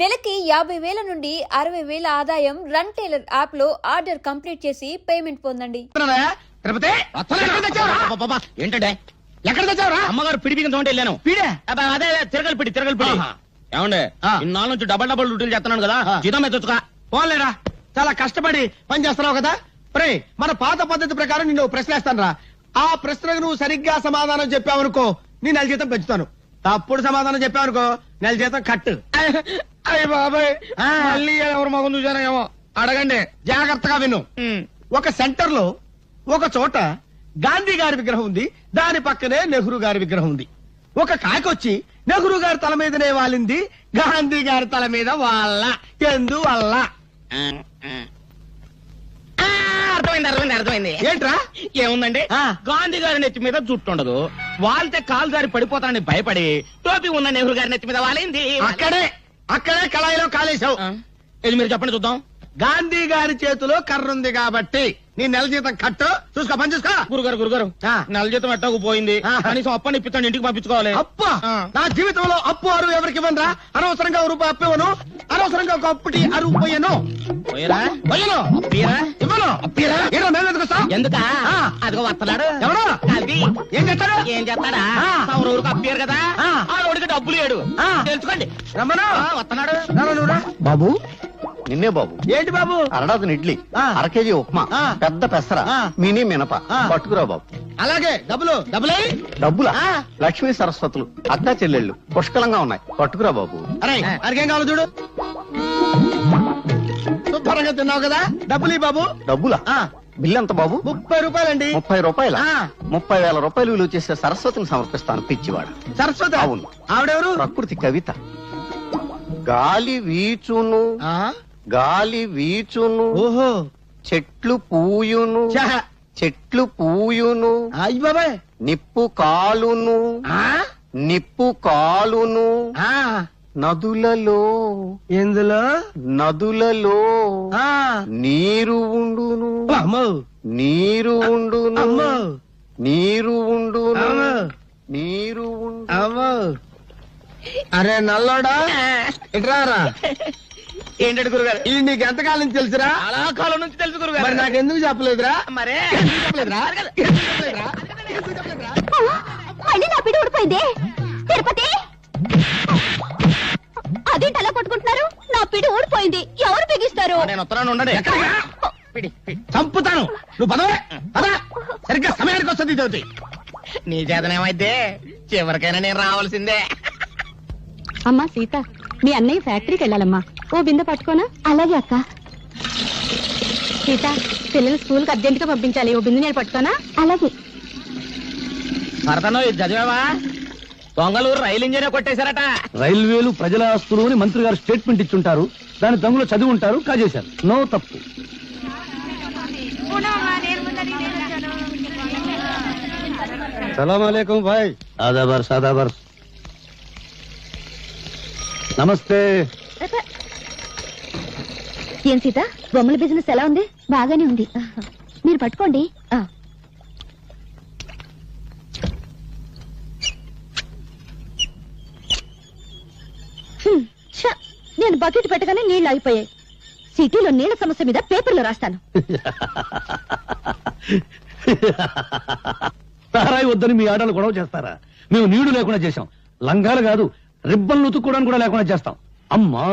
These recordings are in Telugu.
నెలకి 50,000 నుండి 60,000 ఆదాయం రన్ టైలర్ యాప్ లో ఆర్డర్ కంప్లీట్ చేసి పేమెంట్ పొందండి. ఏంటంటే ఎక్కడ తెచ్చావురా? అమ్మగారు పిడి బిగిన తోంటే వెళ్ళాను. పిడే అదే తిరగలి పిడి ఏమండే ఇన్నాళ్ళ నుంచి డబల్ డ్యూటీలు చేస్తున్నాను కదా, జీతం ఎత్తుగా పోలేరా. చాలా కష్టపడి పని చేస్తున్నావు కదా. ప్రే మన పాత పద్ధతి ప్రకారం నిన్ను ప్రశ్నిస్తాను రా. ఆ ప్రశ్నకు నువ్వు సరిగ్గా సమాధానం చెప్పావనుకో నీ నెల జీతం పెంచుతాను. తప్పుడు సమాధానం చెప్పావనుకో నెల జీతం కట్టు. అయ్య బాబాయ్, మళ్ళీ ఎవరు మగం చూసానో ఏమో. అడగండి, జాగ్రత్తగా విను. ఒక సెంటర్ లో ఒక చోట గాంధీ గారి విగ్రహం ఉంది, దాని పక్కనే నెహ్రూ గారి విగ్రహం ఉంది. ఒక కాకొచ్చి నెహ్రూ గారి తల మీదనే వాలింది, గాంధీ గారి తల మీద వాళ్ళ ఎందువల్ల? అర్థమైంది. ఏంట్రా? ఏముందండి, గాంధీ గారి నెత్తి మీద జుట్టు ఉండదు, వాళ్తే కాలు జారి పడిపోతానని భయపడి టోపీ ఉన్న నెహ్రూ గారి నెత్తి మీద వాలింది. అక్కడే కళాయిలో కాలేశావు. ఇది మీరు చెప్పండి చూద్దాం. గాంధీ గారి చేతిలో కర్ర ఉంది కాబట్టి నీ నెల జీతం కట్టు. చూసుకో, పని చూసుకో. గురుగారు నెల జీతం ఎట్టకు పోయింది, కనీసం అప్పని ఇప్పిస్తాను, ఇంటికి పంపించుకోవాలి. అప్ప నా జీవితంలో అప్పు అరువు ఎవరికి ఇవ్వనరా. అనవసరంగా రూపాయి అప్పు ఇవ్వను, అనవసరంగా ఒక అప్పుటి అరువు పోయాను. ఎందుకా అదిగో వస్తున్నాడు. ఎవరు? ఏం చేస్తాడు? ఏం చేస్తాడా? ఊరికి అప్పారు కదా, ఆ రోడ్డుకి డబ్బులు లేడు. తెలుసుకోండి. రమ్మను. వస్తున్నాడు. బాబు, నిన్నే బాబు. ఏంటి బాబు? అరడాదిన ఇడ్లీ, అర కేజీ ఉప్మా, పెద్ద పెసర, మినీ మినప పట్టుకురా బాబు. అలాగే డబ్బులా? లక్ష్మీ సరస్వతులు అక్కా చెల్లెళ్ళు పుష్కలంగా ఉన్నాయి, పట్టుకురా బాబు. అరే అడిగేం కావాలి చూడు. శుభ్రంగా తిన్నావు కదా, డబ్బులు బాబు. డబ్బులా? బిల్లు ఎంత బాబు? 30 రూపాయలండి. 30 రూపాయల? 30,000 రూపాయలు విలువ చేసే సరస్వతిని సమర్పిస్తాను, పిచ్చివాడు. సరస్వతి? అవును. ఆవిడెవరు? ప్రకృతి కవిత. గాలి వీచును, గాలి వీచును, ఓహో, చెట్లు పూయును, చెట్లు పూయును, అయ్య బాబాయ్, నిప్పు కాలును, నిప్పు కాలును, నదులలో, ఎందులో? నదులలో నీరు ఉండును, నీరు ఉండును, నీరు ఉండును, నీరు ఉండు. అరే నల్లోడా, ఇట్రారా. ఏంటంటే గురుగారు, ఇది నీకు ఎంతకాలం నుంచి తెలుసురా? చాలా కాలం నుంచి తెలుసు గురుగారు. మరి నాకెందుకు చెప్పలేదురా? మరే మళ్ళీ నా పిడి ఊడిపోయింది. తిరుపతి, అదేంటి అలా కొట్టుకుంటున్నారు? నా పిడి ఊడిపోయింది, ఎవరు బిగిస్తారు? నేను ఉత్తరాన్ని ఉండండి. చంపుతాను. నువ్వు పదవే పదా, సరిగ్గా సమయానికి వస్తుంది చదువుతి. నీ చేతనేమైతే చివరికైనా నేను రావాల్సిందే. అమ్మా సీత, మీ అన్నయ్య ఫ్యాక్టరీకి వెళ్ళాలమ్మా, ఓ బిందె పట్టుకోనా? అలాగే అక్క. సీత, పిల్లలు స్కూల్ కి అర్జెంట్ గా పంపించాలి, ఓ బిందె నేను పట్టుకోనా? అలాగే. భరతను ఇది చదివావా? దొంగలూరు రైలు ఇంజనే కొట్టేశారట. రైల్వేలు ప్రజల ఆస్తులు అని మంత్రి గారు స్టేట్మెంట్ ఇచ్చుంటారు, దాని దొంగలు చదివి ఉంటారు, కాజేశారు. నో తప్పు. సలాం అలైకుం భాయ్. ఆదాబర్ సాదాబర్. నమస్తే. ఏం సీత, బొమ్మల బిజినెస్ ఎలా ఉంది? బాగానే ఉంది, మీరు పట్టుకోండి. నేను బకెట్ పెట్టగానే నీళ్లు ఆగిపోయాయి. సిటీలో నీళ్ల సమస్య మీద పేపర్లో రాస్తాను. తారాయి వద్దని మీ ఆడలు గొడవ చేస్తారా? మేము నీళ్లు లేకుండా చేశాం, లంగాలు కాదు రిబ్బన్లు ఉతుక్కోవడానికి కూడా లేకుండా చేస్తాం. అమ్మా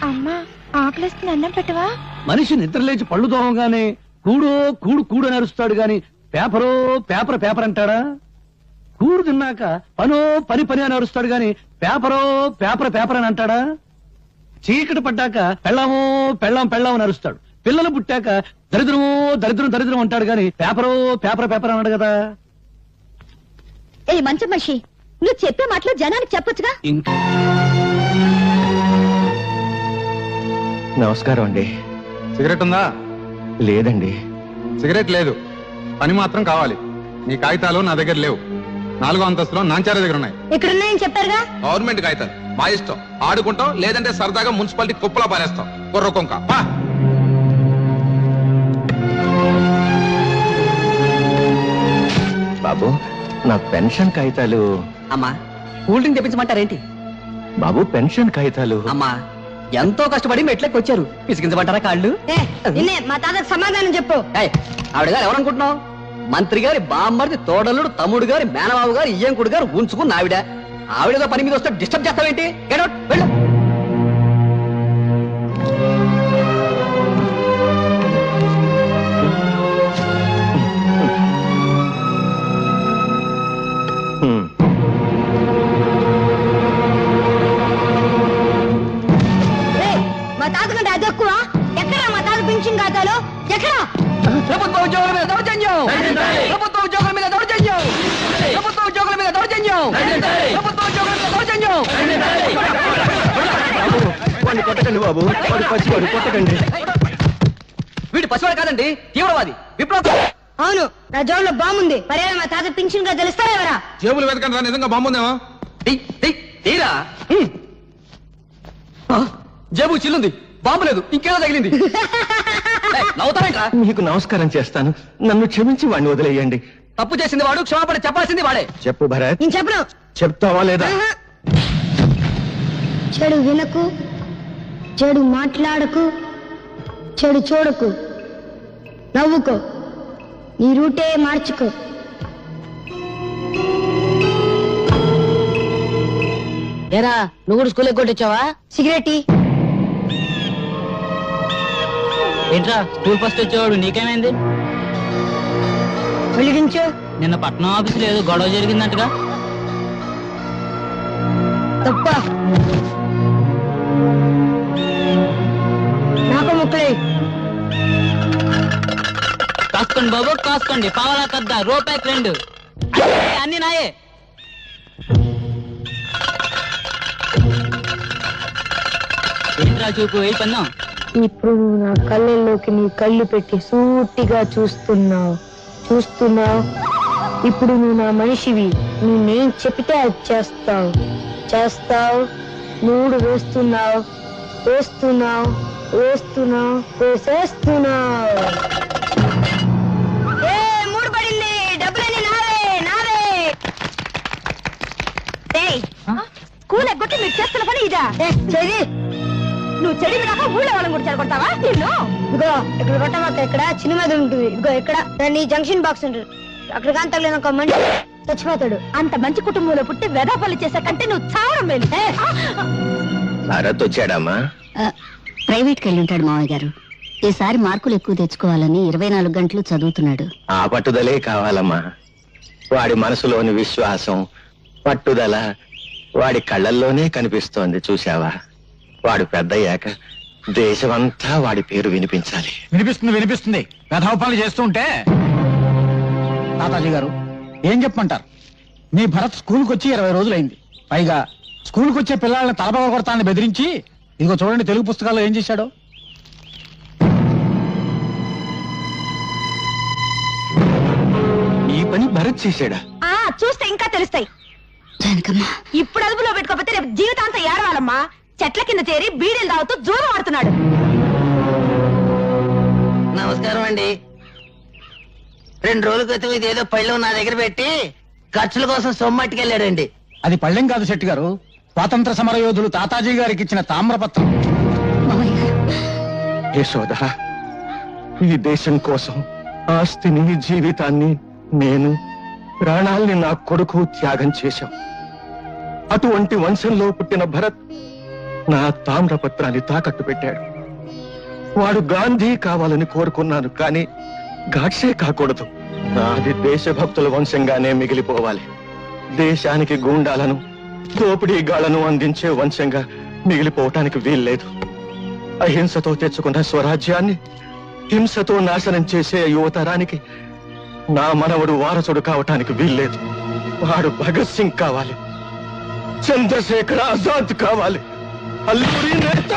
అమ్మా, ఆకలిస్తుంది, అన్నం పెట్టవా? మనిషి నిద్రలేచి పళ్ళు దోహంగానే కూడో కూడు కూడు అని అరుస్తాడు గాని పేపరో పేపర్ పేపర్ అంటాడా? కూడు తిన్నాక పనో పని పని అని అరుస్తాడు గాని పేపరో పేపర్ పేపర్ అని అంటాడా? చీకటి పడ్డాక పెళ్ళామో పెళ్ళాం పెళ్ళాం అని అరుస్తాడు. పిల్లలు పుట్టాక దరిద్రమో దరిద్రం దరిద్రం అంటాడు గాని పేపరో పేపర్ పేపర్ అన్నాడు కదా. ఏ మంచి మనిషి, నువ్వు చెప్పే మాటలు జనానికి చెప్పొచ్చుగా. నమస్కారం అండి. సిగరెట్ ఉందా? లేదండి. సిగరెట్ లేదు, పని మాత్రం కావాలి. మీ కాగితాలు నా దగ్గర లేవు. 4వ అంతస్తులో నాంచార దగ్గర ఉన్నాయి. ఇక్కడున్నాయని చెప్పారుగా. గవర్నమెంట్ కాగితాలు, మా ఇష్టం. ఆడుకుంటాం, లేదంటే సరదాగా మున్సిపాలిటీ కుప్పలా పారేస్తాం. కుర్రకొంక బాబు, నా పెన్షన్ కాగితాలు. అమ్మా, కూల్ డ్రింక్ తెప్పించమంటారేంటి? బాబు, పెన్షన్ కాగితాలు. అమ్మా, ఎంతో కష్టపడి మెట్లకి వచ్చారు పిసికించబడ్డారా కాళ్ళు నిన్నే మా తాతకు సమాధానం చెప్పు. ఆవిడ గారు ఎవరనుకుంటున్నావు? మంత్రి గారి బామ్మర్ది తోడలుడు తమ్ముడు గారి మేనబాబు గారు ఇయ్యంకుడు గారు ఉంచుకున్న ఆవిడతో పని మీద వస్తే డిస్టర్బ్ చేస్తావేంటి? Get out, వెళ్ళు. మా తాత కంటే అది ఎక్కువ. ఎక్కడా మా తాత పెన్షన్ ఖాతాలో? ఎక్కడా? ప్రభుత్వ ఉద్యోగుల మీద దౌర్జన్యం! ప్రభుత్వ ఉద్యోగుల మీద దౌర్జన్యం! ప్రభుత్వ ఉద్యోగుల మీద దౌర్జన్యం! ప్రభుత్వ ఉద్యోగుల మీద దౌర్జన్యం! వాడిని కొట్టకండి బాబు, వాడు పసివాడు, కొట్టకండి. వీడు పసివాడు కాదండి, తీవ్రవాది, విప్లవ. అవును, నా జోబులో బాగుంది. మరేమో మా తాత పెన్షన్ గా తెలుస్తారా ఎవరా? జేబులు వెతకండి రా, నిజంగా బాగుందేమో. తీరా జేబు చిల్లుంది, బాంబు లేదు, ఇంకేదో తగిలింది. నవ్వుతారేంట్రా? మీకు నమస్కారం చేస్తాను, నన్ను క్షమించి వాడిని వదిలేయండి. తప్పు చేసింది వాడు, క్షమాపణ చెప్పాల్సింది వాడే. చెప్పు భరత్. నేను చెప్పను. చెప్తావా లేదా? చెడు వినకు, చెడు మాట్లాడకు, చెడు చూడకు, నవ్వుకో, నీ రూటే మార్చుకో. ఏరా నువ్వు కూడా స్కూల్ కొట్టించావా? సిగరెట్ ఏంట్రా స్కూల్ ఫస్ట్ వచ్చేవాడు నీకేమైంది? వెలిగించు. నిన్న పట్నం ఆఫీసులో ఏదో గొడవ జరిగిందంటగా? తప్ప నాకు ముక్కలే. కాసుకోండి బాబు కాసుకోండి, పావలా కద్దా రూపాయికి 2 అన్ని నాయే. ఏంట్రా చూపు ఏ పన్నాం? ఇప్పుడు నువ్వు నా కళ్ళల్లోకి నీ కళ్ళు పెట్టి సూటిగా చూస్తున్నావు. ఇప్పుడు నువ్వు నా మనిషివి. నేనేం చెప్తే అది చేస్తావు. మూడు వేస్తున్నావు. మూడు పడింది. డబ్బులన్నీ నావే. స్కూల్ ఎగ్గొట్టి మీరు చేస్తున్న పని ఇదా? నువ్వు చెడి వినాక ఊళ్ళో వాళ్ళని కూడా చెడగొడతావా? ఇదిగో ఇక్కడ కొట్టమాక, ఇక్కడ చిన్న మీద ఉంటుంది. ఇదిగో ఇక్కడ నీ జంక్షన్ బాక్స్ ఉంటుంది. అక్కడ కానీ తగిలిన ఒక మనిషి చచ్చిపోతాడు. అంత మంచి కుటుంబంలో పుట్టి వెదాపల్లి చేసే కంటే నువ్వు చావడం మేలు. భారత్ వచ్చాడమ్మా? ప్రైవేట్కి వెళ్ళి ఉంటాడు మావయ్య గారు. ఈసారి మార్కులు ఎక్కువ తెచ్చుకోవాలని 24 గంటలు చదువుతున్నాడు. ఆ పట్టుదలే కావాలమ్మా. వాడి మనసులోని విశ్వాసం, పట్టుదల వాడి కళ్ళల్లోనే కనిపిస్తోంది. చూశావా? వాడు పెద్దయ్యాక దేశమంతా వాడి పేరు వినిపించాలి. వినిపిస్తుంది. వెధవపాలు చేస్తూ ఉంటే. తాతాజీ గారు ఏం చెప్పమంటారు? మీ భరత్ స్కూల్కి వచ్చి 20 రోజులైంది. పైగా స్కూల్కి వచ్చే పిల్లల్ని తలబాగా కొడతానని బెదిరించి, ఇదిగో చూడండి తెలుగు పుస్తకాల్లో ఏం చేశాడో. ఈ పని భరత్ చేశాడా? చూస్తే ఇంకా తెలుస్తాయి. ఇప్పుడు అదుపులో పెట్టుకోకపోతే రేపు జీవితాంతం ఏడవాలమ్మా. చెట్ల కింద చేరి బీడీలు తాగుతూ జూదం ఆడుతున్నాడు. నమస్కారం అండి. 2 రోజుల క్రితం ఇదేదో పళ్ళెం నా దగ్గర పెట్టి ఖర్చుల కోసం సొమ్మట్టుకెళ్ళాడండి. అది పళ్ళెం కాదు శెట్టి గారు, స్వాతంత్ర సమర యోధులు తాతాజీ గారికి ఇచ్చిన తామ్రపత్రం. యశోద, ఈ దేశం కోసం ఆస్తిని, జీవితాన్ని, నేను ప్రాణాల్ని నా కొడుకు త్యాగం చేశాం. అటువంటి వంశంలో పుట్టిన భరత్ నా తామ్రపత్రాన్ని తాకట్టు పెట్టాడు. వాడు గాంధీ కావాలని కోరుకున్నాను, కానీ గాడ్సే కాకూడదు. నాది దేశభక్తుల వంశంగానే మిగిలిపోవాలి. దేశానికి గూండాలను, దోపిడీగాళ్లను అందించే వంశంగా మిగిలిపోవటానికి వీల్లేదు. అహింసతో తెచ్చుకున్న స్వరాజ్యాన్ని హింసతో నాశనం చేసే యువతరానికి నా మనవడు వారసుడు కావటానికి వీల్లేదు. వాడు భగత్ సింగ్ కావాలి, చంద్రశేఖర్ ఆజాద్ కావాలి, అల్లూరి నేత.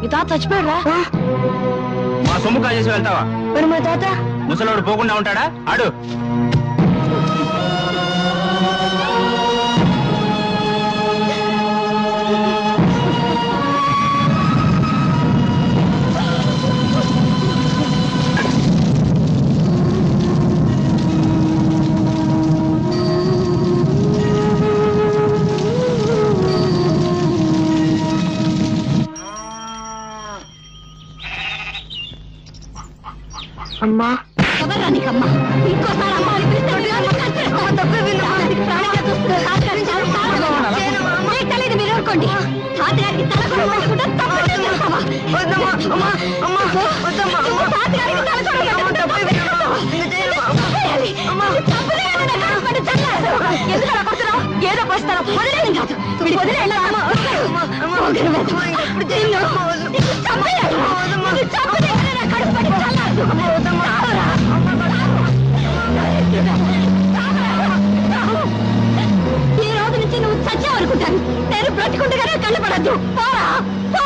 మీ తాత చచ్చిపోయాడా? మా సొమ్ము కాజేసి వెళ్తావా? మరి మా తాత ముసలోడు పోకుండా ఉంటాడా? ఆడు. అమ్మా ఎవరా నీకమ్మా? ఇంకోసారి అమ్మ అని పిలిస్తే మీకు తెలియదు, మీరు ఊరుకోండి. తాతగారికి తల కూడా పట్టుకుంటే తప్పకుండా చేస్తావా? తాతగారికి తల కూడా ఏదో పోస్తారో వదిలేం కాదు, ఈ రోజు నుంచి నువ్వు చచ్చావనుకుంటాను. నేను బ్రతికుండగానే కళ్ళపడద్దు. పోరా పో.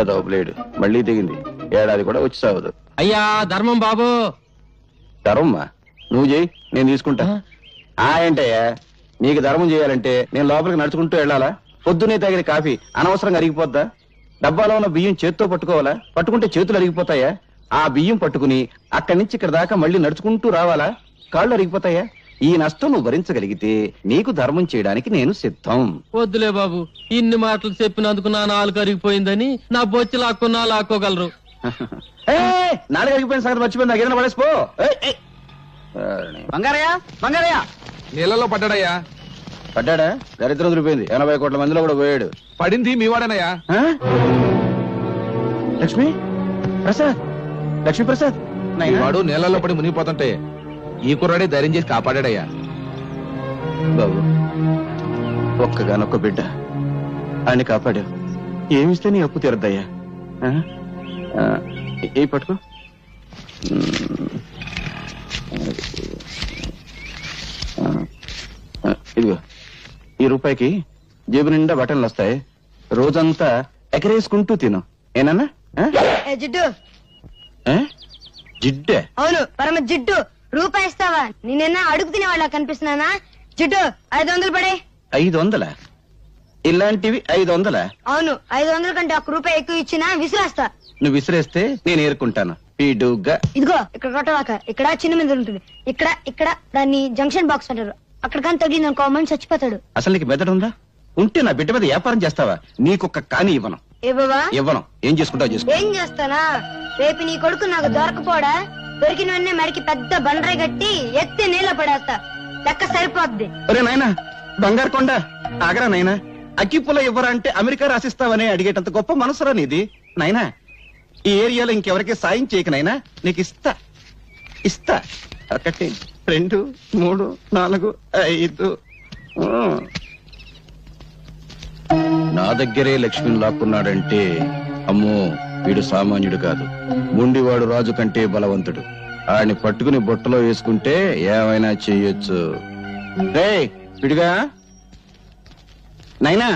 ఏదో బ్లేడ్ మళ్ళీ దిగింది. ఏడాది కూడా వచ్చి సావదు. అయ్యా ధర్మం బాబు. ధర్మమ్మా నువ్వు చేయి, నేను తీసుకుంటా. ఏంటయ్యా నీకు ధర్మం చేయాలంటే నేను లోపలికి నడుచుకుంటూ వెళ్ళాలా? పొద్దునే తాగిన కాఫీ అనవసరంగా అరిగిపోద్దా? డబ్బాలో ఉన్న బియ్యం చేత్తో పట్టుకోవాలా? పట్టుకుంటే చేతులు అరిగిపోతాయా? ఆ బియ్యం పట్టుకుని అక్కడి నుంచి ఇక్కడ దాకా మళ్ళీ నడుచుకుంటూ రావాలా? కాళ్ళు అరిగిపోతాయా? ఈ నష్టం నువ్వు భరించగలిగితే నీకు ధర్మం చేయడానికి నేను సిద్ధం. వద్దులే బాబు, ఇన్ని మాటలు చెప్పినందుకు నా నాలుగు అరిగిపోయిందని నా బొచ్చి లాక్కున్నా లాక్కోగలరు. నాలుగు అరిగిపోయిన సంగతి మర్చిపోయింది. నాకు ఏదైనా పడేసిపో. బంగారయ్య బంగారయ్య నీళ్ళలో పడ్డాడయ్యా. పడ్డాడా? దరిద్రం దొరికిపోయింది. 80 కోట్ల మందిలో కూడా పోయాడు. పడింది మీ వాడనయ్యా. లక్ష్మి ప్రసాద్, లక్ష్మీ ప్రసాద్ వాడు నీళ్ళలో పడి మునిగిపోతుంటే ఈ కుర్రాడే ధైర్యం చేసి కాపాడాడయ్యా. బాబు ఒక్కగానొక్క బిడ్డ, ఆయన కాపాడావు. ఏమిస్తే నీ అప్పు తీరద్దయ్యా. ఏ పట్టుకో. ఇదిగో ఈ రూపాయికి జేబు నిండా బట్టలు వస్తాయి. రోజంతా ఎకరేసుకుంటూ తిను. ఏనన్నా? జిడ్డు జిడ్డే? అవును, పరమ జిడ్డు. రూపాయి ఇస్తావా? నేనన్నా అడుగు తినే వాళ్ళ కనిపిస్తున్నానా? జిడ్డు 500 పడే. 500? ఇలాంటివి 500? అవును, 500 కంటే 1 రూపాయి ఎక్కువ ఇచ్చినా విసిరేస్తా. నువ్వు విసిరేస్తే నేను ఏరుకుంటాను. పీడుగా ఇదిగో ఇక్కడ కొట్టవాక. ఇక్కడ చిన్న మీద ఉంటుంది. ఇక్కడ దాన్ని జంక్షన్ బాక్స్ అంటారు. అక్కడ కానీ తగిలింది అనుకో మనిషి చచ్చిపోతాడు. అసలు నీకు మెదడు ఉందా? ఉంటే నా బిడ్డ మీద వ్యాపారం చేస్తావా? నీకొక్క కాని ఇవ్వను. ఇవ్వను. ఏం చేసుకుంటావు చేసుకో. ఏం చేస్తానా? రేపు నీ కొడుకు నాకు దొరకపోడా? దొరికిన వెంటనే మరికి పెద్ద బండరాయి కట్టి ఎత్తి నీళ్ళ పడేస్తా. లెక్క సరిపోద్ది. అరే నాయనా బంగారు కొండ ఆగరా నాయనా. అగ్గిపుల్ల ఇవ్వరా అంటే అమెరికా రాసిస్తావని అడిగేటంత గొప్ప మనసురా నీది నాయనా. ఈ ఏరియాలో ఇంకెవరికి సాయం చేయక నాయనా. నీకు ఇస్తా 1 2 3 4 5. నా దగ్గరే లక్ష్మిని లాక్కున్నాడంటే అమ్మో వీడు సామాన్యుడు కాదు. ముండివాడు రాజు కంటే బలవంతుడు. ఆయన్ని పట్టుకుని బొట్టలో వేసుకుంటే ఏమైనా చెయ్యొచ్చు. రే విడిగా నైనా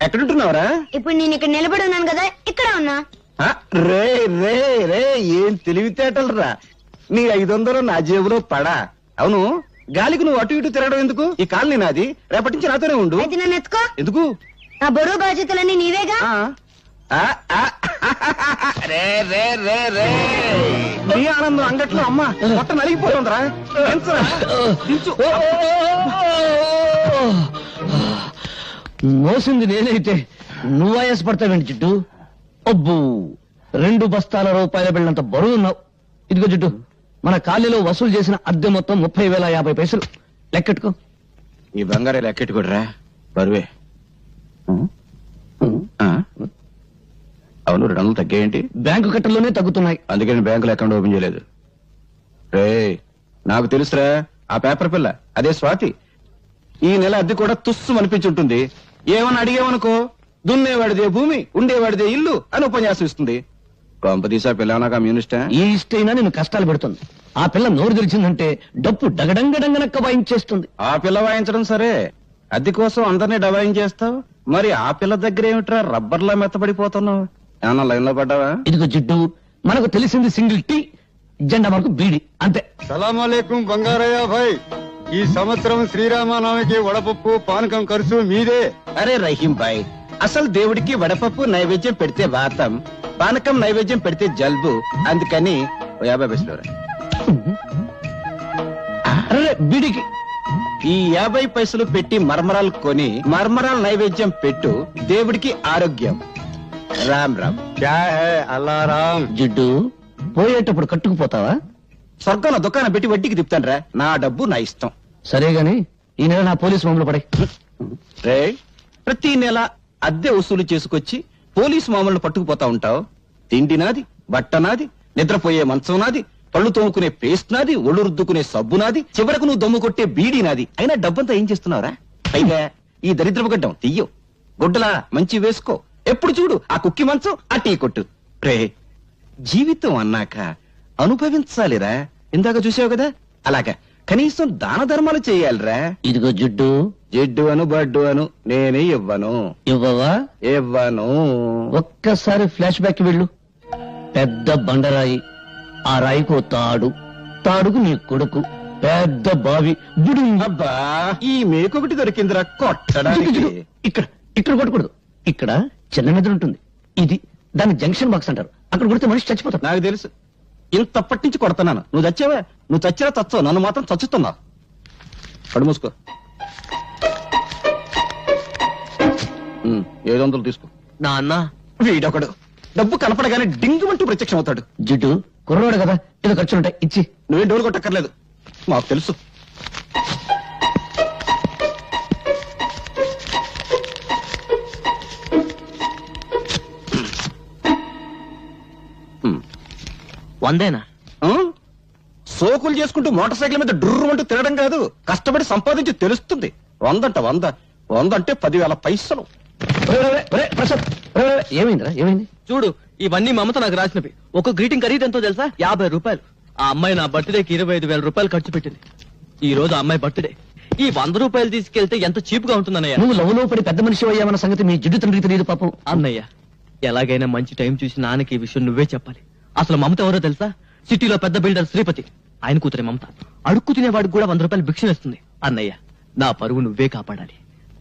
ఎక్కడుంటున్నావురా? ఇప్పుడు నేను ఇక్కడ నిలబడి ఉన్నాను కదా, ఇక్కడ ఉన్నా. రే రే రే ఏం తెలివితేటలు రా. నీ 500 నా జేబులో పడా. అవును, గాలికి నువ్వు అటు ఇటు తిరగడం ఎందుకు? ఈ కాలనీ నాది. రేపటి నుంచి నాతోనే ఉండు. అయితే నన్ను ఎత్తుకో. ఎందుకు? నా బరువు బాధ్యతలన్నీ నీవేగా. రే రే రే రే నీ ఆనందం అంగట్లో అమ్మ మొట్ట నలిగిపోతుందిరా. మోసింది నేనైతే నువ్వు ఆయాసపడతావేంటి జిడ్డు? అబ్బు 2 బస్తాల రూపాయల బిళ్ళంత బరువు ఉన్నావు. ఇదిగో జిడ్డు, మన కాలనీలో వసూలు చేసిన అద్దె మొత్తం 30,050 పైసలు. లెక్కెట్టుకో. ఈ బంగారే లెక్కెట్టుకోడరా బరువే. అవును, 200 తగ్గాయేంటి? బ్యాంకు కట్టల్లోనే తగ్గుతున్నాయి. అందుకని బ్యాంకులో అకౌంట్ ఓపెన్ చేయలేదు. రే నాకు తెలుసురా, ఆ పేపర్ పిల్ల అదే స్వాతి. ఈ నెల అద్దె కూడా తుస్సు అనిపించుంటుంది. ఏమని అడిగేవనుకో దున్నేవాడిదే భూమి ఉండేవాడిదే ఇల్లు అని ఉపన్యాసం ఇస్తుంది. కొంపదీసా పిల్లనా కమ్యూనిస్టా? ఈ ఇష్టైనా నేను కష్టాలు పెడుతుంది. ఆ పిల్ల నోరు తెరిచిందంటే డప్పు డగడంగడంగనక్క వాయించేస్తుంది. ఆ పిల్ల వాయించడం సరే, అద్దె కోసం అందరినీ డబాయించేస్తావు. మరి ఆ పిల్ల దగ్గర ఏమిట్రా రబ్బర్లా మెత్తబడిపోతున్నావు? ఏమన్నా లైన్ లో పడ్డావా? ఇదిగో జిడ్డు, మనకు తెలిసింది సింగిల్ టీ, జెండా మనకు బీడి, అంతే. సలాంలేకం బంగారయ్య భాయ్, ఈ సంవత్సరం శ్రీరామనవమికి వడపప్పు పానకం ఖర్చు మీదే. అరే రహీం భాయ్, అసలు దేవుడికి వడపప్పు నైవేద్యం పెడితే వాతం, పానకం నైవేద్యం పెడితే జల్బు. అందుకని 50 పైసలు రా. అరే బీడికి ఈ 50 పైసలు పెట్టి మర్మరాలు కొని మర్మరాలు నైవేద్యం పెట్టు, దేవుడికి ఆరోగ్యం. రామ్ రామ్. క్యా హై అల్లారాం. జిడ్డు, పోయేటప్పుడు కట్టుకుపోతావా? స్వర్గంలో దుకాణం పెట్టి వడ్డీకి తిప్పుతాను. నా డబ్బు నా ఇష్టం. సరే గాని ఈ నెల నా పోలీసు మామూలు పడే. రే, ప్రతి నెల అద్దె వసూలు చేసుకొచ్చి పోలీసు మామూలు పట్టుకుపోతా ఉంటావు. తిండి నాది, బట్ట నాది, నిద్రపోయే మంచం నాది, పళ్ళు తోముకునే పేస్ట్ నాది, ఒళ్ళు రుద్దుకునే సబ్బు నాది, చివరకు నువ్వు దమ్ము కొట్టే బీడీ నాది. అయినా డబ్బంతా ఏం చేస్తున్నావురా? పైగా ఈ దరిద్రపు గడ్డం తీయో, గుడ్డలా మంచి వేసుకో. ఎప్పుడు చూడు ఆ కుక్కి మంచం, ఆ టీ కొట్టు. రే, జీవితం అన్నాక అనుభవించాలిరా. ఇందాక చూసావు కదా, అలాగా కనీసం దాన ధర్మాలు చేయాలిరా. ఇదిగో జిడ్డు, జిడ్డు అను బడ్డు అను నేనే ఇవ్వను. ఇవ్వవా? ఇవ్వను. ఒక్కసారి ఫ్లాష్ బ్యాక్ వెళ్ళు. పెద్ద బండరాయి, ఆ రాయికో తాడు, తాడుకు నీ కొడుకు, పెద్ద బావి, బుడు. అబ్బా, ఈ మేకొకటి దొరికిందిరా కొట్టడానికి. ఇక్కడ ఇక్కడ కొట్టకూడదు. ఇక్కడ చిన్న మెదడు ఉంటుంది. ఇది దాన్ని జంక్షన్ బాక్స్ అంటారు. అక్కడ కొడితే మనిషి చచ్చిపోతాడు. నాకు తెలుసు, ఇంతప్పటి నుంచి కొడుతున్నాను. నువ్వు చచ్చావా? నువ్వు చచ్చినా చచ్చావు, నన్ను మాత్రం చచ్చుతున్నావు. కడు మూసుకో. 700 తీసుకో. నాన్న, వీడొకడు డబ్బు కనపడగానే డింగుమంటూ ప్రత్యక్షం అవుతాడు. జిడ్డు, కుర్రవాడు కదా, ఏదో ఖర్చులుంటాయి, ఇచ్చి. నువ్వేం డోలు కొట్టక్కర్లేదు, మాకు తెలుసు. వందేనా? సోకులు చేసుకుంటూ మోటార్ సైకిల్ మీద డ్రుర్రుమంటూ తిరగడం కాదు, కష్టపడి సంపాదించి తెలుస్తుంది. 100 అంటే 10,000 పైసలు. ప్రసాద్, ఏమైందిరా? ఏమైంది? చూడు, ఇవన్నీ మమత నాకు రాసినవి. ఒక గ్రీటింగ్ ఖరీదు ఎంతో తెలుసా? 50 రూపాయలు. ఆ అమ్మాయి నా బర్త్డేకి 25,000 రూపాయలు ఖర్చు పెట్టింది. ఈ రోజు ఆ అమ్మాయి బర్త్డే. ఈ 100 రూపాయలు తీసుకెళ్తే ఎంత చీప్ గా ఉంటుందన్నయ్య. నువ్వు లవ్లో పడి పెద్ద మనిషి అయ్యామన్న సంగతి మీ జిడ్డు తండ్రికి తెలియదు పాపం. అన్నయ్య, ఎలాగైనా మంచి టైం చూసి నాన్నకి ఈ విషయం నువ్వే చెప్పాలి. అసలు మమత ఎవరో తెలుసా? సిటీలో పెద్ద బిల్డర్ శ్రీపతి, ఆయన కూతురే మమత. అడుక్కు తినేవాడికి కూడా 100 రూపాయలు భిక్ష వేస్తుంది. అన్నయ్య, నా పరువు నువ్వే కాపాడాలి.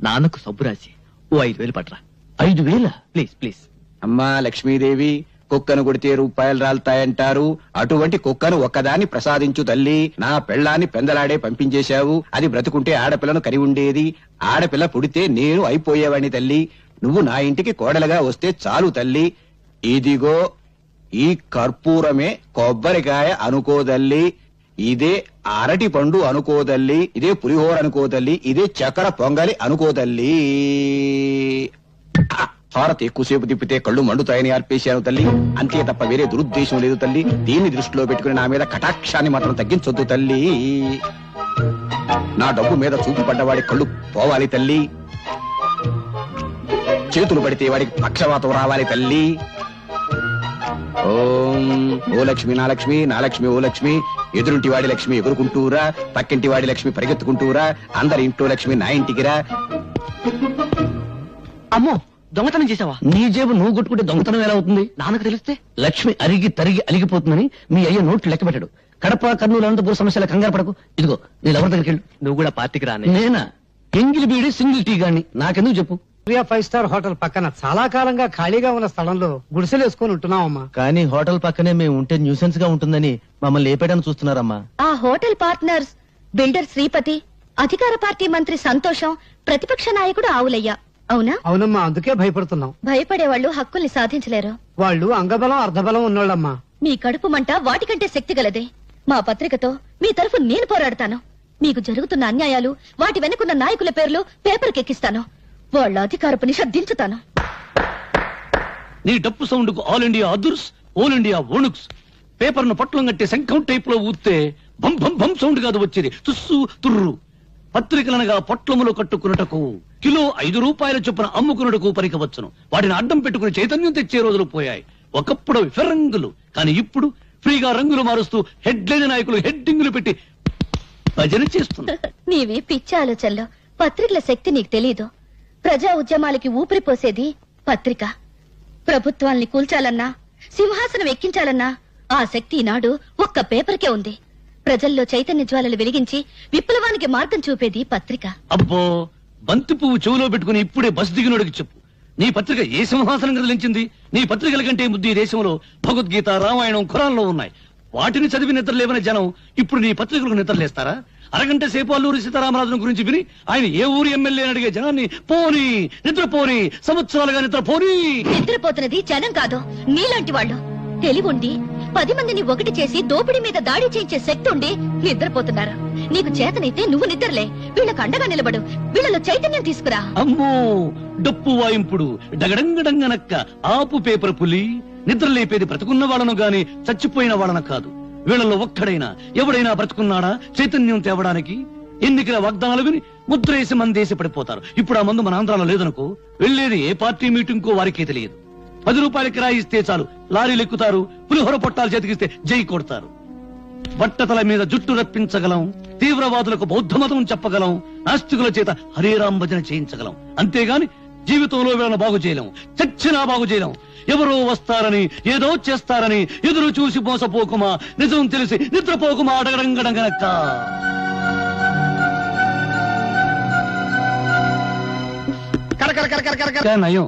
నాన్నకు సబ్బు రాసి ఓ 5,000 పట్రా. 5,000? Please please. అమ్మా లక్ష్మీదేవి, కుక్కను కొడితే రూపాయలు రాలుతాయంటారు. అటువంటి కుక్కను ఒక్కదాన్ని ప్రసాదించు తల్లి. నా పెళ్ళాన్ని పెందలాడే పంపించేశావు. అది బ్రతుకుంటే ఆడపిల్లను కరి ఉండేది. ఆడపిల్ల పుడితే నేను అయిపోయేవాడిని తల్లి. నువ్వు నా ఇంటికి కోడలుగా వస్తే చాలు తల్లి. ఇదిగో ఈ కర్పూరమే కొబ్బరికాయ అనుకోదల్లి, ఇదే అరటి పండు అనుకోదల్లి, ఇదే పులిహోర అనుకోదల్లి, ఇదే చక్కెర పొంగలి అనుకోదల్లి. హారతి ఎక్కువసేపు తిప్పితే కళ్ళు మండుతాయని ఆర్పేశాను తల్లి. అంతే తప్ప వేరే దురుద్దేశం లేదు తల్లి. దీన్ని దృష్టిలో పెట్టుకుని నా మీద కటాక్షాన్ని మాత్రం తగ్గించొద్దు తల్లి. నా డబ్బు మీద చూపు పడ్డవాడి కళ్ళు పోవాలి తల్లి. చేతులు పడితే వాడికి పక్షవాతం రావాలి తల్లి. ఓం ఓ లక్ష్మి నా లక్ష్మి, నా లక్ష్మి ఓ లక్ష్మి. ఎదురుంటి వాడి లక్ష్మి ఎగురుకుంటూరా, పక్కింటి వాడి లక్ష్మి పరిగెత్తుకుంటూరా, అందరి ఇంట్లో లక్ష్మి నా ఇంటికి రా. అమ్మో, దొంగతనం చేసావా? నీ జేబు నువ్వు కొట్టుకుంటే దొంగతనం ఎలా అవుతుంది? నాన్నకు తెలిస్తే లక్ష్మి అరిగి తరిగి అలిగిపోతుందని మీ అయ్య నోట్లు లెక్క పెట్టాడు. కడప, కర్నూలు, అనంతపురం సమస్యల కంగారు పడకు. ఇదిగో నీ ఎవరి దగ్గరికి వెళ్ళు. నువ్వు కూడా పార్టీకి రానే. నేనా? ఎంగిలి బీడి సింగిల్ టీ గాని నాకెందుకు చెప్పు. 5 స్టార్ హోటల్ పక్కన చాలా కాలంగా ఖాళీగా ఉన్న స్థలంలో గుడిసెలు వేసుకొని ఉంటున్నామమ్మా. కానీ హోటల్ పక్కనే మేము ఉంటే న్యూసెన్స్ గా ఉంటుందని మమ్మల్ని లేపేయడానికి చూస్తున్నారమ్మా. ఆ హోటల్ పార్ట్నర్స్ బిల్డర్ శ్రీపతి, అధికార పార్టీ మంత్రి సంతోషం, ప్రతిపక్ష నాయకుడు ఆవులయ్య. అవునా? అవునమ్మా, అందుకే భయపడుతున్నాం. భయపడేవాళ్ళు హక్కుల్ని సాధించలేరు. వాళ్ళు అంగబలం అర్ధబలం ఉన్నోళ్ళమ్మా. మీ కడుపు మంట వాటికంటే శక్తి గలదే. మా పత్రికతో మీ తరఫు నేను పోరాడతాను. మీకు జరుగుతున్న అన్యాయాలు, వాటి వెనుకున్న నాయకుల పేర్లు పేపర్కెక్కిస్తాను. వాళ్ళ అధికారపు నిషేధించుతాను. నీ డప్పు సౌండ్ కు ఆల్ ఇండియా అదుర్స్, ఆల్ ఇండియా ఓనుక్స్. పేపర్ ను పట్లం కట్టి శంఖం టైప్ లో ఊస్తే భం భం భం సౌండ్ కాదు వచ్చేది, తుస్సు తుర్రు. పత్రికలనగా పొట్లములు కట్టుకున్నటకు కిలో 5 రూపాయల చొప్పున అమ్ముకున్నట్టుకు పరికవచ్చును. వాటిని అడ్డం పెట్టుకుని చైతన్యం తెచ్చే రోజులు పోయాయి. ఒకప్పుడు అవి ఫిరంగులు, కానీ ఇప్పుడు ఫ్రీగా రంగులు మారుస్తూ హెడ్లైన్ నాయకులు హెడ్డింగులు పెట్టి భజన చేస్తున్నారు. నీవి పిచ్చి ఆలోచనలో పత్రికల శక్తి నీకు తెలీదు. ప్రజా ఉద్యమాలకి ఊపిరి పోసేది పత్రిక. ప్రభుత్వాల్ని కూల్చాలన్నా, సింహాసనం ఎక్కించాలన్నా ఆ శక్తి ఈనాడు ఒక్క పేపర్కే ఉంది. ప్రజల్లో చైతన్య జ్వాలలు వెలిగించి విప్లవానికి మార్గం చూపేది పత్రిక. అబ్బో, బంతి పువ్వు చెవులో పెట్టుకుని ఇప్పుడే బస్ దిగినోడికి చెప్పు, నీ పత్రిక ఏ సింహాసనం కదిలించింది? నీ పత్రికల కంటే ముద్దు ఈ దేశంలో భగవద్గీత, రామాయణం, ఖురాన్లో ఉన్నాయి. వాటిని చదివి నిద్రలేవని జనం ఇప్పుడు నీ పత్రికలకు నిద్రలేస్తారా? అరగంట సేపు అల్లూరి సీతారామరాజును గురించి విని ఆయన ఏ ఊరి ఎమ్మెల్యే అని అడిగే జనాన్ని పోనీ నిద్రపోని, సంవత్సరాలుగా నిద్రపోని. నిద్రపోతున్నది జనం కాదు, నీలాంటి వాళ్ళు. తెలివుండి 10 మందిని ఒకటి చేసి దోపిడీ మీద దాడి చేయించే శక్తి ఉండి నిద్రపోతున్నారు. నీకు చేతనైతే నువ్వు నిద్రలే, వీళ్ళకు అండగా నిలబడు, వీళ్ళలో చైతన్యం తీసుకురా. అమ్మో, డప్పు వాయింపుడు డగడంగడంగనక్క ఆపు పేపర్ పులి. నిద్ర లేపేది బ్రతుకున్న వాళ్ళను గాని చచ్చిపోయిన వాళ్ళను కాదు. వీళ్ళలో ఒక్కడైనా ఎవడైనా బ్రతుకున్నాడా చైతన్యం తేవడానికి? ఎన్నికల వాగ్దానాలు విని ముద్రేసి మందేసి పడిపోతారు. ఇప్పుడు ఆ మందు మన ఆంధ్రాలో లేదనుకో, వెళ్లేది ఏ పార్టీ మీటింగ్ కో వారికే తెలియదు. 10 రూపాయల కిరాయి ఇస్తే చాలు లారీలు ఎక్కుతారు, పులిహోర పొట్టాలు చేతికిస్తే జై కొడతారు. బట్టతల మీద జుట్టు రప్పించగలం, తీవ్రవాదులకు బౌద్ధ మతం చెప్పగలం, నాస్తికుల చేత హరేరాం భజన చేయించగలం. అంతేగాని జీవితంలో వీళ్ళను బాగు చేయలేం, చచ్చినా బాగు చేయలేం. ఎవరో వస్తారని, ఏదో చేస్తారని ఎదురు చూసి మోసపోకుమా, నిజం తెలిసి నిద్రపోకుమా అడగడంగడంగనక్క. నయం,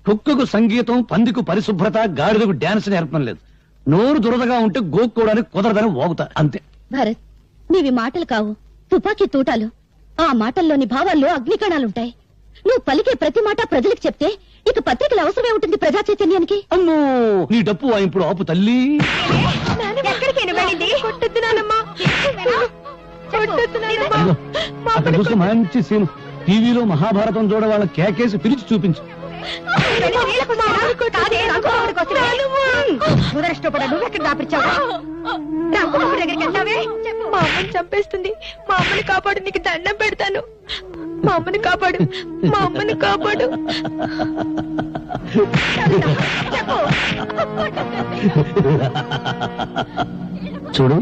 కుక్కకు సంగీతం, పందికు పరిశుభ్రత, గాడిదకు డాన్స్ నేర్పడం లేదు. నోరు దురదగా ఉంటే గోక్కోవడానికి కుదరదని వాగుతా అంతే. భరత్, నీవి మాటలు కావు, తుపాకీ తూటాలు. ఆ మాటల్లోని భావాల్లో అగ్నికణాలుంటాయి. నువ్వు పలికే ప్రతి మాట ప్రజలకు చెప్తే ఇక పత్రికలు అవసరమే ఉంటుంది ప్రజా చైతన్యానికి. అమ్మో, నీ డప్పు వాయింపుడు ఆపు తల్లి. అదిగో, అక్కడ చూసి మంచి సీన్. టీవీలో మహాభారతం చూడ వాళ్ళ కేకేసి పిలిచి చూపించు. నువ్వెక్కడ దాపిచ్చావా? మా అమ్మని చంపేస్తుంది. మా అమ్మని కాపాడు, నీకు దండం పెడతాను. మా అమ్మని కాపాడు, మా అమ్మని కాపాడు. చూడు,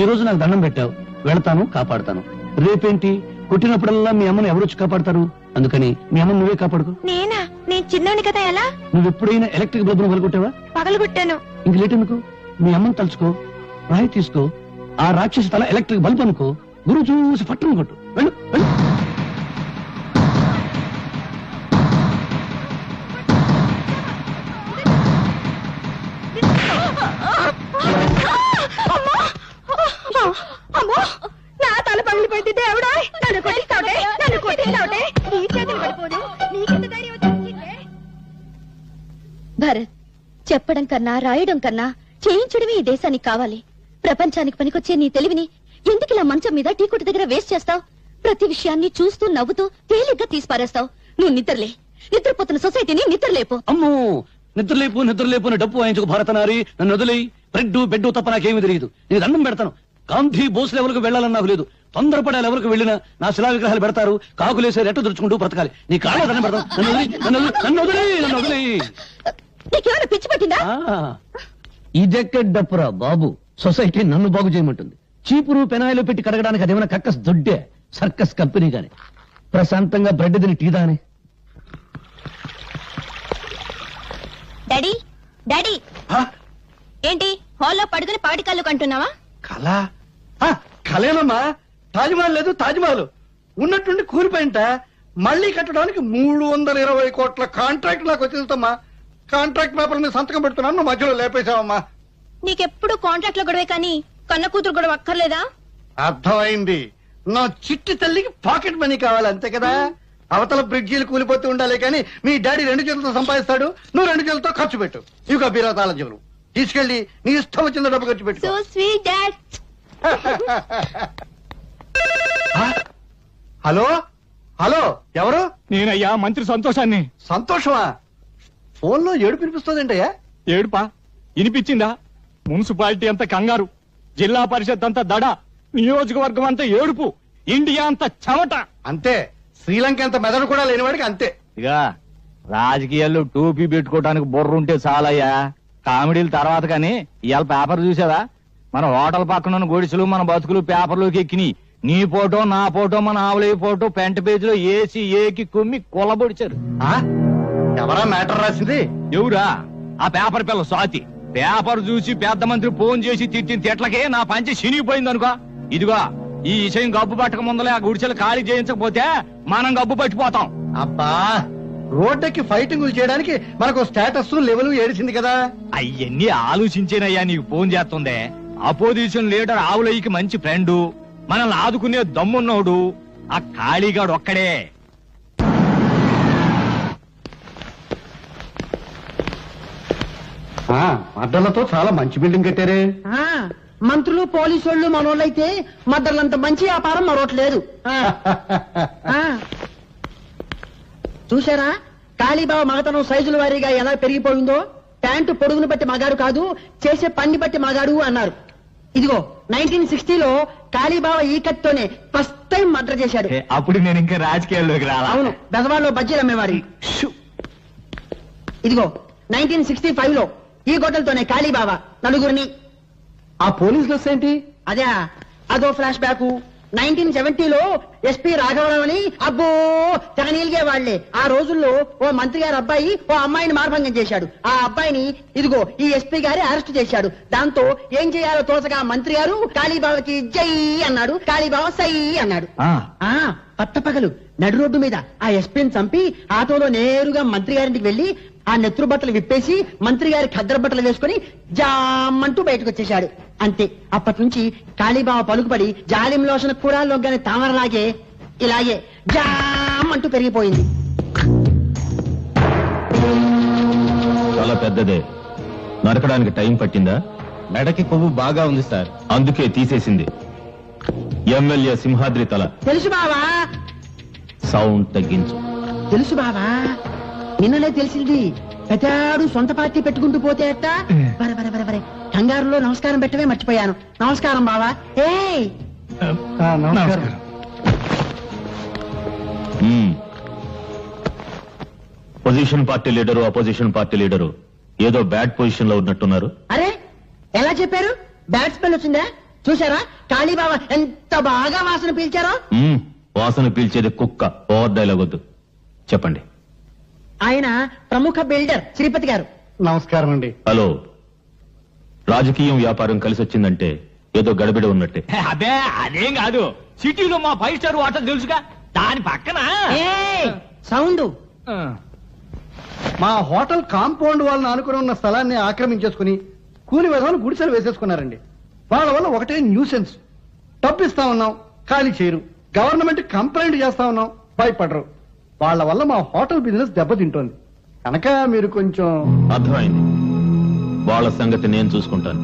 ఈ రోజు నాకు దండం పెట్టావు, వెళతాను, కాపాడుతాను. రేపేంటి, కొట్టినప్పుడల్లా మీ అమ్మని ఎవరొచ్చి కాపాడతారు? అందుకని మీ అమ్మని నువ్వే కాపాడుకో. నేనా? నేను చిన్నోని కదా. ఎలా? నువ్వు ఎప్పుడైనా ఎలక్ట్రిక్ బల్బును పగలగొట్టావా? పగలగొట్టాను. ఇంక లేట్ ఎందుకు, మీ అమ్మని తలుచుకో, రాయి తీసుకో, ఆ రాక్షసి తల ఎలక్ట్రిక్ బల్బ్ అనుకో, గురువు చూసి పట్టును కొట్టు. వెళ్ళు వెళ్ళు. అమ్మో, నా తల పగిలిపోయింది. దేవుడా, నన్ను కొట్టిస్తావుటే, నన్ను కొట్టిస్తావుటే. నీ చేతులు పడిపోదు, నీకెంత ధైర్యం వచ్చిందే? భరత్, చెప్పడం కన్నా రాయడం కన్నా చేయించడమే ఈ దేశానికి కావాలి. ప్రపంచానికి పనికొచ్చే నీ తెలివిని ఎందుకు ఇలా మంచం మీద టీ కొట్టు దగ్గర వేస్ట్ చేస్తావు? ప్రతి విషయాన్ని చూస్తూ నవ్వుతూ తేలిగ్గా తీసిపారేస్తావు. నువ్వు నిద్రలే, నిద్రపోతున్న సొసైటీని నిద్రలేపు. అమ్మో, నిద్రలేపు నిద్రలేపు అని డప్పు వాయించుకు భారతనారి. నన్ను వదిలేయి. బ్రెడ్ బెడ్ తప్ప నాకేమీ తెలియదు. నేను దండం పెడతాను. గాంధీ బోస్ లెవెల్కు వెళ్ళాలని నాకు లేదు. తొందరపడే లెవెల్కు వెళ్ళినా నా శిలా విగ్రహాలు పెడతారు, కాకులేసే రెట్టు దురుచుకుంటూ బ్రతకాలి. నీ కాళ్ళ దండం పెడతాను. నన్ను వదిలేయి. నీకేమైనా పిచ్చి పట్టిందా? ఇదెక్కడ డప్పురా బాబు, సొసైటీ నన్ను బాగు చేయమంటుంది. చీపురు పెనాయిలో పెట్టి కడగడానికి అదేమైనా కక్కస్ దొడ్డే సర్కస్ కంపెనీ గాని. ప్రశాంతంగా బ్రెడ్ తిని టీ దాని. డాడీ, డాడీ, ఏంటి హాల్లో పడుకుని పాటి కళ్ళు కంటున్నావా? కళ కళేనమ్మా. తాజ్మహల్ లేదు, తాజ్మహల్ ఉన్నట్టుండి కూలిపోయింట. మళ్ళీ కట్టడానికి 320 కోట్ల కాంట్రాక్ట్ నాకు వచ్చేస్తమ్మా. కాంట్రాక్ట్ పేపర్ మీద సంతకం పెడుతున్నాను, నువ్వు మధ్యలో లేపేశావమ్మా. నీకెప్పుడు కాంట్రాక్ట్ లో గొడవే కానీ కన్న కూతురు గొడవ అక్కర్లేదా? అర్థమైంది. నా చిట్టి తల్లికి పాకెట్ మనీ కావాలి, అంతే కదా. అవతల బ్రిడ్జీలు కూలిపోతూ ఉండాలి కానీ మీ డాడీ 2 చేతులతో సంపాదిస్తాడు, నువ్వు 2 చేతులతో ఖర్చు పెట్టు. ఇక బీరాతాల జీవులు తీసుకెళ్లి నీ ఇష్టం వచ్చిన డబ్బు ఖర్చు పెట్టు. So sweet dad. Hello hello, ఎవరు? నేనయ్యా మంత్రి సంతోషాన్ని. సంతోషమా? ఫోన్ లో ఏడుపు వినిపిస్తుందంటయ్యా. ఏడుపా? వినిపించిందా? మున్సిపాలిటీ అంతా కంగారు, జిల్లా పరిషత్ అంతా దడ, నియోజకవర్గం అంతా ఏడుపు, ఇండియా అంతా చెమట. అంతే, శ్రీలంక అంత మెదడు కూడా లేనివాడికి అంతే. ఇక రాజకీయాల్లో టోపీ పెట్టుకోవడానికి బుర్ర ఉంటే చాలయ్యా, కామెడీల తర్వాత. కానీ ఇవాళ పేపర్ చూసావా? మన హోటల్ పక్కన ఉన్న గొడిసెలు మన బతుకులు పేపర్లోకి ఎక్కినాయి. నీ ఫోటో నా ఫోటో మన ఆవులయ్య ఫోటో పెంట పేజీలో ఏసి ఏకి కుమ్మి కొలబొడిచారు. ఎవరా మ్యాటర్ రాసింది? ఎవరా? ఆ పేపర్ పిల్ల స్వాతి. పేపర్ చూసి పెద్ద మంత్రి ఫోన్ చేసి తిట్టిన తిట్లకే నా పంచి చినిగిపోయింది అనుకో. ఇదిగో ఈ విషయం గబ్బు పట్టక ముందలే ఆ గుడిసెలు ఖాళీ చేయించకపోతే మనం గబ్బు పట్టిపోతాం. అబ్బా, రోడ్డుకి ఫైటింగ్ చేయడానికి మనకు స్టేటస్ లెవెల్ ఏడిచింది కదా. అయ్యన్ని ఆలోచించేనయ్యా నీకు ఫోన్ చేస్తుందే. అపోజిషన్ లీడర్ ఆవులయ్యకి మంచి ఫ్రెండు, మనల్ని ఆదుకునే దమ్మున్నోడు ఆ ఖాళీగాడు ఒక్కడే. అడ్డలతో చాలా మంచి బిల్డింగ్ కట్టారే. మంత్రులు పోలీసు వాళ్ళు మనోళ్ళైతే మద్దర్లంత మంచి వ్యాపారం మరొకట్లేదు. చూసారా కాళీబాబా మగతనం సైజుల వారీగా ఎలా పెరిగిపోయిందో? ప్యాంటు పొడుగును బట్టి మగాడు కాదు, చేసే పని బట్టి మగాడు అన్నారు. ఇదిగో 1960లో కాళీబాబా ఈ కత్తోనే ఫస్ట్ టైం మర్డర్ చేశాడు. అప్పుడు నేను ఇంకా రాజకీయాల్లోకి రాలా. అవును, బెజవాడలో బజ్జీలు అమ్మేవారి. ఇదిగో 1965లో ఈ గొడ్డలతోనే కాళీబాబా నలుగురిని. ఆ పోలీస్ డ్రెస్ ఏంటి? అదే అదో ఫ్లాష్ బ్యాక్. 1970లో ఎస్పీ రాఘవరావు అని అబ్బో తెగ నీలిగే వాళ్లే. ఆ రోజుల్లో ఓ మంత్రి గారి అబ్బాయి ఓ అమ్మాయిని మార్భంగం చేశాడు. ఆ అబ్బాయిని ఇదిగో ఈ ఎస్పీ గారి అరెస్ట్ చేశాడు. దాంతో ఏం చేయాలో తోచగా మంత్రి గారు కాళీబాబాకి జై అన్నాడు, కాళీబాబా సై అన్నాడు. పట్టపగలు నడు రోడ్డు మీద ఆ ఎస్పీని చంపి ఆటోలో నేరుగా మంత్రి గారింటికి వెళ్లి ఆ నెత్తురు బట్టలు విప్పేసి మంత్రి గారి ఖద్దరు బట్టలు వేసుకుని జామంటూ బయటకు వచ్చేశాడు. అంతే, అప్పటి నుంచి కాళీబాబా పలుకుపడి జాలిం లోషణ కూడా లొగ్గని తామరలాగే ఇలాగే జామంటూ పెరిగిపోయింది. చాలా పెద్దదే. నరకడానికి టైం పట్టిందా? మెడకి కొవ్వు బాగా ఉంది సార్, అందుకే తీసేసింది. ఎమ్మెల్యే సింహాద్రి తల. తెలుసు బావా. సౌండ్ తగ్గించు. తెలుసు బావా, నిన్ననే తెలిసింది. పెద్దాడు సొంత పార్టీ పెట్టుకుంటూ పోతే అట్ట. బరే బరే బరే బరే కంగారులో నమస్కారం పెట్టవే మర్చిపోయాను. నమస్కారం బావా. ఏ నమస్కారం. Position party leader opposition party leader ఏదో బ్యాడ్ పొజిషన్ లో ఉన్నట్టున్నారు. అరే ఎలా చెప్పారు? బ్యాట్ స్మెల్ వచ్చిందా? చూసారా కాళీబాబా ఎంత బాగా వాసన పీల్చారో? వాసన పీల్చేది కుక్క. ఓవర్ డైలాగ్ వద్దు, చెప్పండి. ఆయన ప్రముఖ బిల్డర్ శ్రీపతి గారు. నమస్కారం అండి. హలో, రాజకీయం వ్యాపారం కలిసి వచ్చిందంటే ఏదో గడబిడ ఉన్నట్టే. అదే అదేం కాదు, సిటీలో మా 5 స్టార్ హోటల్ తెలుసుగా, దాని పక్కన సౌండ్. మా హోటల్ కాంపౌండ్ వాళ్ళని ఆనుకుని ఉన్న స్థలాన్ని ఆక్రమించేసుకుని కూలి విధాలు గుడిసెలు వేసేసుకున్నారండి. వాళ్ళ వల్ల ఒకటే న్యూసెన్స్. డబ్బు ఇస్తా ఉన్నాం, ఖాళీ చేయరు. గవర్నమెంట్ కంప్లైంట్ చేస్తా ఉన్నాం, భయపడరు. వాళ్ళ వల్ల మా హోటల్ బిజినెస్ దెబ్బతింటోంది. కనుక మీరు కొంచెం. అర్థమైంది, వాళ్ళ సంగతి నేను చూసుకుంటాను.